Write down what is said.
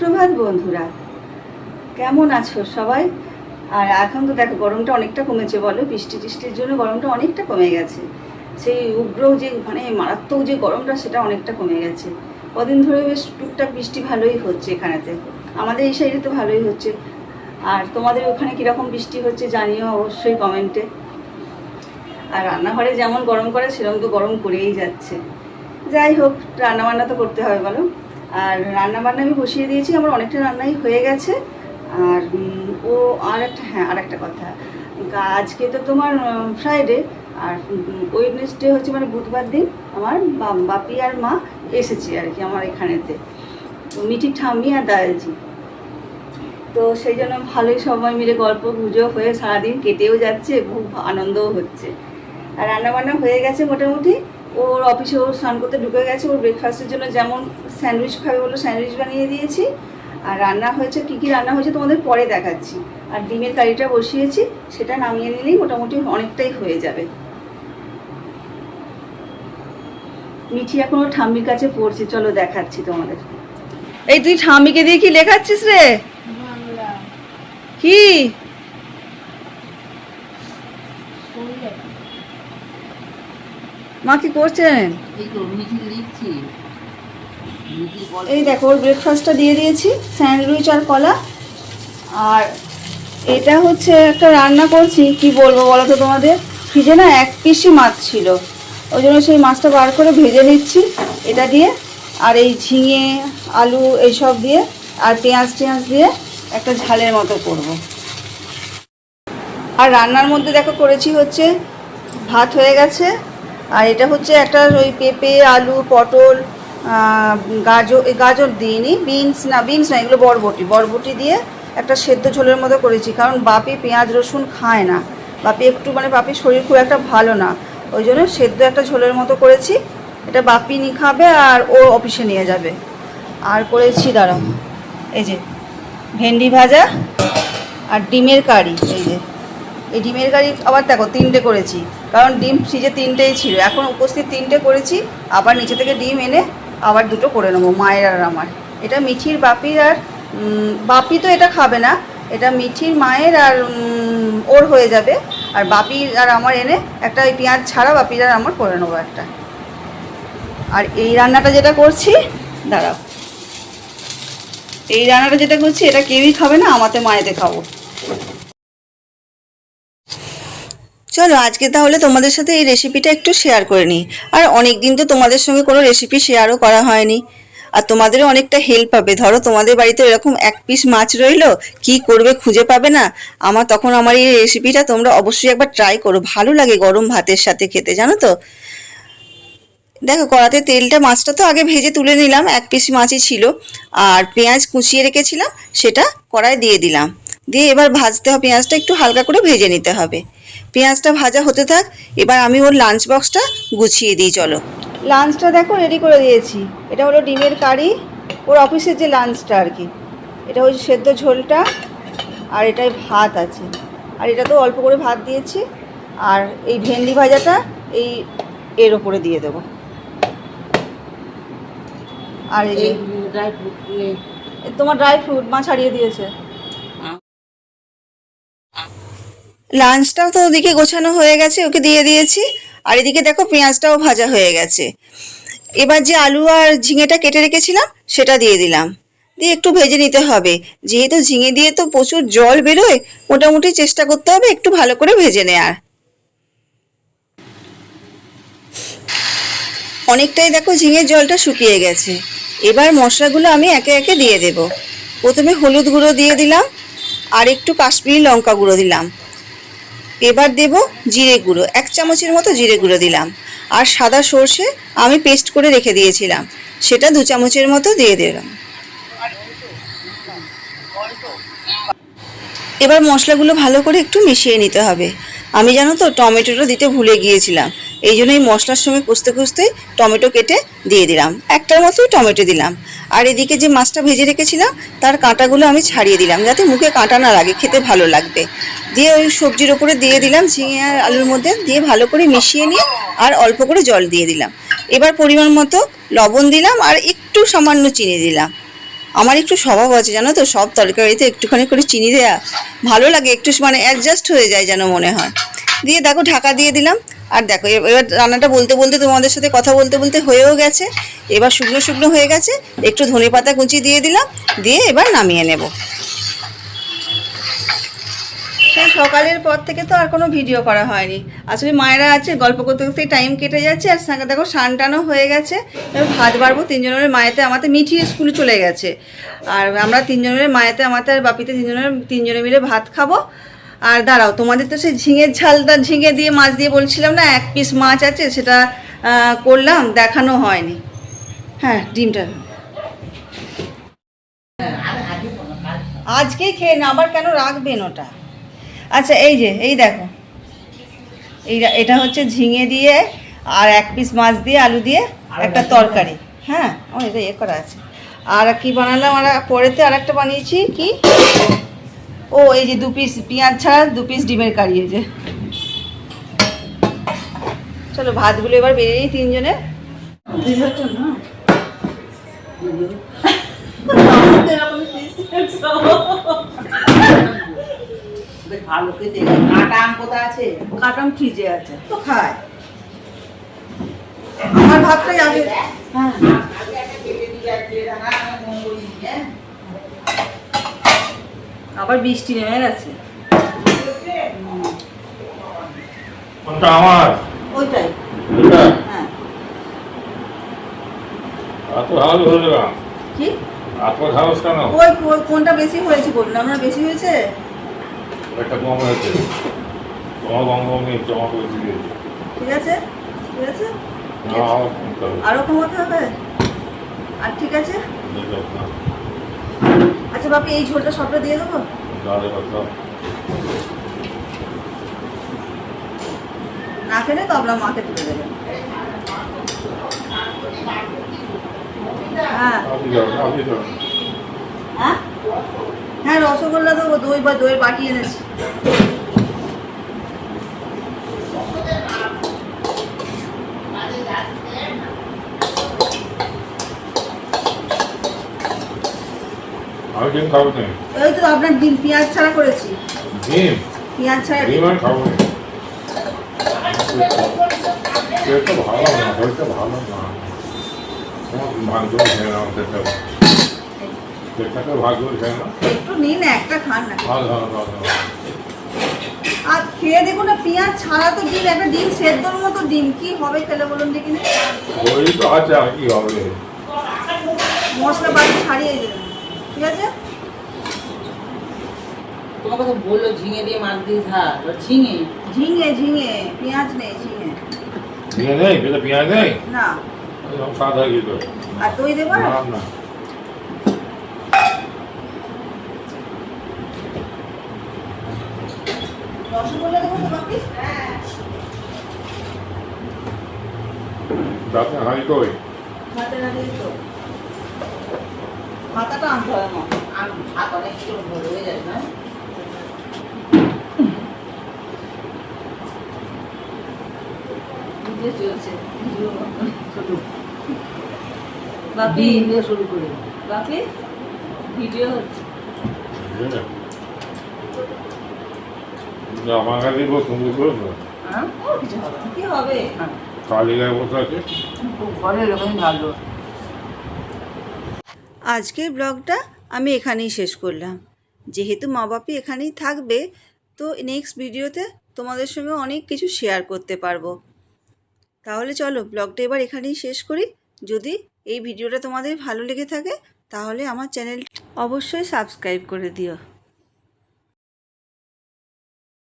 সুপ্রভাত বন্ধুরা, কেমন আছো সবাই? আর এখন তো দেখো গরমটা অনেকটা কমেছে, বলো বৃষ্টির জন্য গরমটা অনেকটা কমে গেছে। সেই উগ্র যে মারাত্মক যে গরমটা সেটা অনেকটা কমে গেছে। কদিন ধরে বেশ টুকটাক বৃষ্টি ভালোই হচ্ছে এখানেতে, আমাদের এই সাইডে তো ভালোই হচ্ছে। আর তোমাদের ওখানে কীরকম বৃষ্টি হচ্ছে জানিও অবশ্যই কমেন্টে। আর রান্নাঘরে যেমন গরম করে সেরকম তো গরম করেই যাচ্ছে। যাই হোক, রান্নাবান্না তো করতে হবে বলো। আর রান্নাবান্না আমি বসিয়ে দিয়েছি, আমার অনেকটা রান্নাই হয়ে গেছে। আর আর একটা কথা, আজকে তো তোমার ফ্রাইডে, আর ওয়েডনেসডে হচ্ছে মানে বুধবার দিন আমার বাপি আর মা এসেছে আর কি আমার এখানেতে, তো মিঠির ঠাম্মি আর দাদাজি। তো সেই জন্য ভালোই সবাই মিলে গল্প গুজব হয়ে সারাদিন কেটেও যাচ্ছে, খুব আনন্দও হচ্ছে। আর রান্নাবান্না হয়ে গেছে মোটামুটি। ওর অফিসে ওর স্নান করতে ঢুকে গেছে। ওর ব্রেকফাস্টের জন্য যেমন স্যান্ডউইচ খাবে বলে স্যান্ডউইচ বানিয়ে দিয়েছি। আর রান্না হয়েছে, কী কী রান্না হয়েছে তোমাদের পরে দেখাচ্ছি। আর ডিমের কারিটা বসিয়েছি, সেটা নামিয়ে নিলেই মোটামুটি অনেকটাই হয়ে যাবে। মিঠি এখন ওর ঠাম্মির কাছে পড়ছে, চলো দেখাচ্ছি তোমাদের। এই তুই ঠাম্মিকে দিয়ে কি লেখাচ্ছিস রে? কি মা কি করছেন? এই দেখো ওর ব্রেকফাস্টটা দিয়ে দিয়েছি, স্যান্ডউইচ আর কলা। আর এটা হচ্ছে একটা রান্না করছি, কি বলবো বলো তো তোমাদের। ফ্রিজে না এক পিসি মাছ ছিল, ওই জন্য সেই মাছটা বার করে ভেজে নিচ্ছি এটা দিয়ে। আর এই ঝিঙে আলু এইসব দিয়ে আর পেঁয়াজ দিয়ে একটা ঝালের মতো করব। আর রান্নার মধ্যে দেখো করেছি হচ্ছে ভাত হয়ে গেছে। আর এটা হচ্ছে একটা ওই পেঁপে আলু পটল গাজর দিইনি, বিনস না এগুলো বরবটি দিয়ে একটা সেদ্ধ ঝোলের মতো করেছি। কারণ বাপি পেঁয়াজ রসুন খায় না, বাপির শরীর খুব একটা ভালো না, ওই জন্য সেদ্ধ একটা ঝোলের মতো করেছি। এটা বাপি খাবে আর ও অফিসে নিয়ে যাবে। আর করেছি দাঁড়াও, এই যে ভেন্ডি ভাজা আর ডিমের কারি। এই ডিমের কারি আবার দেখো 3টে করেছি, কারণ ডিম ফ্রিজে 3টেই ছিল, এখন উপস্থিত 3টে করেছি। আবার নিচে থেকে ডিম এনে আবার 2টো করে নেবো, মায়ের আর আমার। এটা মিঠির বাপির, আর বাপি তো এটা খাবে না, এটা মিঠির মায়ের আর ওর হয়ে যাবে। আর বাপির আর আমার এনে একটা ওই পেঁয়াজ ছাড়া বাপির আর আমার করে নেবো একটা। আর এই রান্নাটা যেটা করছি, দাঁড়াও, এটা কেউই খাবে না, আমাতে মায়েতে খাবো। চলো আজকে তাহলে তোমাদের সাথে এই রেসিপিটা একটু শেয়ার করে নিই। আর অনেক দিন তো তোমাদের সঙ্গে কোনো রেসিপি শেয়ারও করা হয়নি, আর তোমাদেরও অনেকটা হেল্প হবে। ধরো তোমাদের বাড়িতে এরকম এক পিস মাছ রইলো, কি করবে খুঁজে পাবে না। তখন আমার এই রেসিপিটা তোমরা অবশ্যই একবার ট্রাই করো, ভালো লাগে গরম ভাতের সাথে খেতে, জানো তো। দেখো কড়াতে তেলটা, মাছটা তো আগে ভেজে তুলে নিলাম, এক পিস মাছই ছিল। আর পেঁয়াজ কুচিয়ে রেখেছিলাম, সেটা কড়ায় দিয়ে দিলাম। দিয়ে এবার ভাজতে হবে, পেঁয়াজটা একটু হালকা করে ভেজে নিতে হবে। পেঁয়াজটা ভাজা হতে থাক, এবার আমি ওর লাঞ্চ বক্সটা গুছিয়ে দিই। চলো, লাঞ্চটা দেখো রেডি করে দিয়েছি। এটা হলো ডিমের কারি, ওর অফিসের যে লাঞ্চটা আর কি। এটা হচ্ছে সেদ্ধ ঝোলটা, আর এটাই ভাত আছে। আর এটা তো অল্প করে ভাত দিয়েছি। আর এই ভেন্ডি ভাজাটা এর ওপরে দিয়ে দেবো। আর এই যে তোমার ড্রাই ফ্রুট মা ছাড়িয়ে দিয়েছে। লাঞ্চটাও তো ওদিকে গোছানো হয়ে গেছে, ওকে দিয়ে দিয়েছি। আর এদিকে দেখো পেঁয়াজটাও ভাজা হয়ে গেছে। এবার যে আলু আর ঝিঙেটা কেটে রেখেছিলাম সেটা দিয়ে দিলাম, দিয়ে একটু ভেজে নিতে হবে। যেহেতু ঝিঙে দিয়ে তো প্রচুর জল বেরোয়, মোটামুটি চেষ্টা করতে হবে একটু ভালো করে ভেজে নেওয়ার। অনেকটাই দেখো ঝিঙের জলটা শুকিয়ে গেছে। এবার মশলাগুলো আমি একে একে দিয়ে দেব। প্রথমে হলুদ গুঁড়ো দিয়ে দিলাম, আর একটু কাশ্মীরি লঙ্কা গুঁড়ো দিলাম। এবার দেব জিরে গুঁড়ো, 1 চামচের মতো জিরে গুঁড়ো দিলাম। আর সাদা সর্ষে আমি পেস্ট করে রেখে দিয়েছিলাম, সেটা 2 চামচের মতো দিয়ে দিলাম। এবার মশলাগুলো ভালো করে একটু মিশিয়ে নিতে হবে। আমি জানো তো টমেটোটা দিতে ভুলে গিয়েছিলাম, এই জন্য এই মশলার সঙ্গে কষতে টমেটো কেটে দিয়ে দিলাম, একটার মতোই টমেটো দিলাম। আর এদিকে যে মাছটা ভেজে রেখেছিলাম তার কাঁটাগুলো আমি ছাড়িয়ে দিলাম, যাতে মুখে কাঁটা না লাগে, খেতে ভালো লাগবে। দিয়ে ওই সবজির ওপরে দিয়ে দিলাম, ঝিঙে আর আলুর মধ্যে দিয়ে ভালো করে মিশিয়ে নিয়ে আর অল্প করে জল দিয়ে দিলাম। এবার পরিমাণ মতো লবণ দিলাম, আর একটু সামান্য চিনি দিলাম। আমার একটু স্বভাব আছে জানো তো, সব তরকারিতে একটুখানি করে চিনি দেয়া ভালো লাগে, একটু মানে অ্যাডজাস্ট হয়ে যায় যেন মনে হয়। দিয়ে দেখো ঢাকা দিয়ে দিলাম। আর দেখো এবার রান্নাটা বলতে বলতে তোমাদের সাথে কথা বলতে বলতে হয়েও গেছে। এবার শুকনো শুকনো হয়ে গেছে, একটু ধনেপাতা কুচি দিয়ে দিলাম, দিয়ে এবার নামিয়ে নেব। সেই সকালের পর থেকে তো আর কোনো ভিডিও করা হয়নি। আসলে মায়েরা আছে, গল্প করতে করতে টাইম কেটে যাচ্ছে, আর সঙ্গে দেখো স্নান টানও হয়ে গেছে। এবার ভাত বাড়বো। তিনজনের মায়েতে আমাতে মিঠি স্কুলে চলে গেছে, আর আমরা তিনজনের মায়েতে আমাতে আর বাপিতে তিনজনে মিলে ভাত খাবো। আর দাঁড়াও, তোমাদের তো সেই ঝিঙের ঝালটা, ঝিঙে দিয়ে মাছ দিয়ে বলছিলাম না, 1 পিস মাছ আছে, সেটা করলাম, দেখানো হয়নি। হ্যাঁ, ডিমটা আজকেই খেয়ে না, আবার কেন রাখবেন ওটা? আচ্ছা এই যে, এই দেখো, এটা হচ্ছে ঝিঙে দিয়ে আর 1 পিস মাছ দিয়ে আলু দিয়ে একটা তরকারি। হ্যাঁ, আমার এটা করা আছে। আর কি বানালাম, আর পরেতে আর একটা বানিয়েছি কি, ও এই যে 2 পিস পেঁয়াজ ছাড়া 2 পিস ডিমের কারি। এই যে, চলো ভাতগুলো এবার বেরিয়েই তিনজনের। ভালো খেতে। কাটা আম কোথায় আছে? কাটা আম ফ্রিজে আছে, তো খায়। আমার ভাতটাই আগে। হ্যাঁ, আবার বৃষ্টি নেমে গেছে। কোনটা আমার? ওইটাই। হ্যাঁ। এত ভালো হয়ে গেল কি? এত ভালো কেন? ওই কোনটা বেশি হয়েছে বলুন, আমরা বেশি হয়েছে। একটা কম হয়েছে, তোমার বঙ্গবঙ্গে জমা করে দিয়ে। ঠিক আছে, ঠিক আছে। না, আরো কমাতে হবে। আর ঠিক আছে। আচ্ছা বাপি, এই ঝোলটা সবটা দিয়ে দেবো। না খেলে তো আপনার মাকে তুলে দেবেন। হ্যাঁ হ্যাঁ, হ্যাঁ রসগোল্লা দেবো, দই বাটি এনেছি। আমি ডিম খাবো না। ওই তো আপনার ডিম পেঁয়াজ ছাড়া করেছি। ডিম? পেঁয়াজ ছাড়া ডিম আমি খাবো না। পেটটা ভালো না, পেটটা ভালো না। তোমার ভাগ্য খেয়ে নাও, পেটটাকে ভাগ্য খেয়ে নাও। একটু নিন, একটা খান না। ভালো। আর খেয়ে দেখুন না, পেঁয়াজ ছাড়া তো ডিম, একটা ডিম সেদ্ধর মতো ডিম কি হবে খেলে বলুন দেখি। ওই তো আছে, আর কি হবে? মশলা বাড়ি ছাড়িয়ে দেবেন, ঠিক আছে। তোমাকে তো বললো ঝিঙে দিয়ে মাছ দিয়ে ঝাল। ঝিঙে ঝিঙে ঝিঙে, পেঁয়াজ নেই। ঝিঙে নেই, পেঁয়াজ নেই না। সাদা হয়ে গেল। আর দই দেবো না। রসগোল্লা দেবো তো বাপি? দাঁতে হাঁড়ি কই? মাথাটা আনতে হবে মা। ভাত অনেক কিছু ভরে হয়ে যায় না। চলছে বাপি, শুরু করে বাপি ভিডিও হচ্ছে। আমার কাছে তুমি করেছো? হ্যাঁ, কিছু হবে না, কি হবে? কালী গায়ে বসে আছে। ঘরে এরকম ভালো। আজকের ব্লগটা আমি এখানেই শেষ করলাম। যেহেতু মা বাপি এখানেই থাকবে, তো নেক্সট ভিডিওতে তোমাদের সঙ্গে অনেক কিছু শেয়ার করতে পারবো। তাহলে চলো ব্লগটা এবার এখানেই শেষ করি। যদি এই ভিডিওটা তোমাদের ভালো লেগে থাকে, তাহলে আমার চ্যানেল অবশ্যই সাবস্ক্রাইব করে দিও।